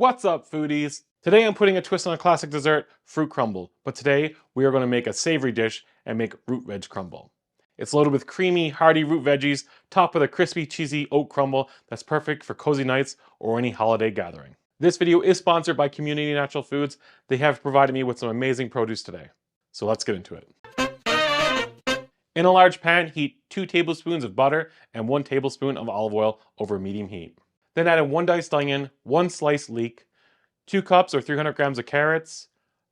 What's up, foodies? Today I'm putting a twist on a classic dessert, fruit crumble. But today we are going to make a savory dish and make root veg crumble. It's loaded with creamy, hearty root veggies, topped with a crispy, cheesy oat crumble that's perfect for cozy nights or any holiday gathering. This video is sponsored by Community Natural Foods. They have provided me with some amazing produce today. So let's get into it. In a large pan, heat 2 tablespoons of butter and 1 tablespoon of olive oil over medium heat. Then add in 1 diced onion, 1 sliced leek, 2 cups or 300 grams of carrots,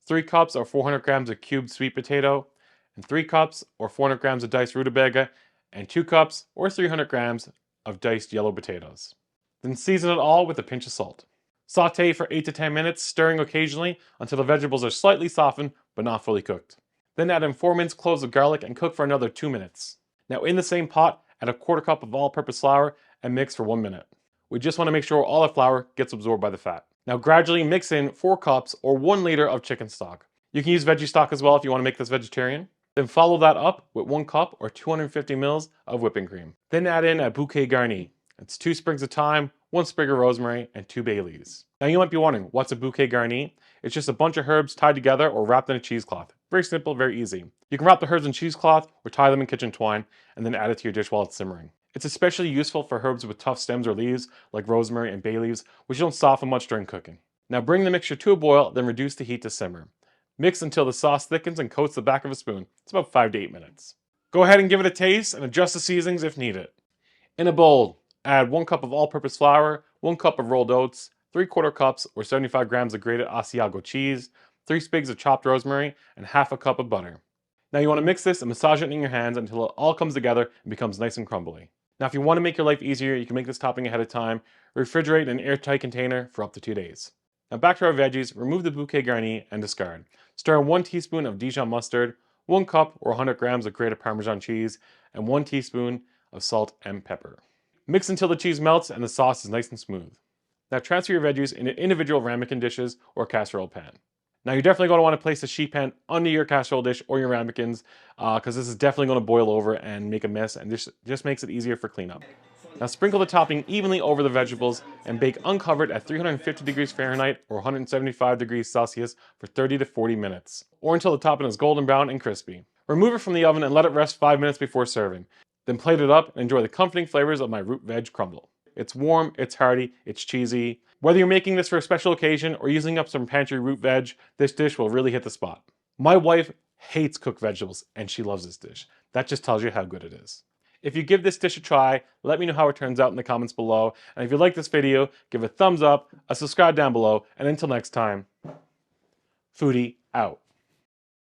3 cups or 400 grams of cubed sweet potato, and 3 cups or 400 grams of diced rutabaga, and 2 cups or 300 grams of diced yellow potatoes. Then season it all with a pinch of salt. Saute for 8 to 10 minutes, stirring occasionally until the vegetables are slightly softened but not fully cooked. Then add in 4 minced cloves of garlic and cook for another 2 minutes. Now in the same pot, add a quarter cup of all-purpose flour and mix for 1 minute. We just want to make sure all the flour gets absorbed by the fat. Now gradually mix in 4 cups or 1 liter of chicken stock. You can use veggie stock as well if you want to make this vegetarian. Then follow that up with 1 cup or 250 ml of whipping cream. Then add in a bouquet garni. It's 2 sprigs of thyme, 1 sprig of rosemary, and 2 bay leaves. Now you might be wondering, what's a bouquet garni? It's just a bunch of herbs tied together or wrapped in a cheesecloth. Very simple, very easy. You can wrap the herbs in cheesecloth or tie them in kitchen twine and then add it to your dish while it's simmering. It's especially useful for herbs with tough stems or leaves, like rosemary and bay leaves, which don't soften much during cooking. Now bring the mixture to a boil, then reduce the heat to simmer. Mix until the sauce thickens and coats the back of a spoon. It's about 5 to 8 minutes. Go ahead and give it a taste and adjust the seasonings if needed. In a bowl, add 1 cup of all-purpose flour, 1 cup of rolled oats, 3/4 cups or 75 grams of grated Asiago cheese, 3 sprigs of chopped rosemary, and half a cup of butter. Now you want to mix this and massage it in your hands until it all comes together and becomes nice and crumbly. Now if you want to make your life easier, you can make this topping ahead of time, refrigerate in an airtight container for up to 2 days. Now back to our veggies, remove the bouquet garni and discard. Stir in 1 teaspoon of Dijon mustard, 1 cup or 100 grams of grated Parmesan cheese, and 1 teaspoon of salt and pepper. Mix until the cheese melts and the sauce is nice and smooth. Now transfer your veggies into individual ramekin dishes or casserole pan. Now you're definitely going to want to place the sheet pan under your casserole dish or your ramekins because this is definitely going to boil over and make a mess, and this just makes it easier for cleanup. Now sprinkle the topping evenly over the vegetables and bake uncovered at 350 degrees Fahrenheit or 175 degrees Celsius for 30 to 40 minutes, or until the topping is golden brown and crispy. Remove it from the oven and let it rest 5 minutes before serving. Then plate it up and enjoy the comforting flavors of my root veg crumble. It's warm, it's hearty, it's cheesy. Whether you're making this for a special occasion or using up some pantry root veg, this dish will really hit the spot. My wife hates cooked vegetables and she loves this dish. That just tells you how good it is. If you give this dish a try, let me know how it turns out in the comments below. And if you like this video, give a thumbs up, a subscribe down below, and until next time, foodie out.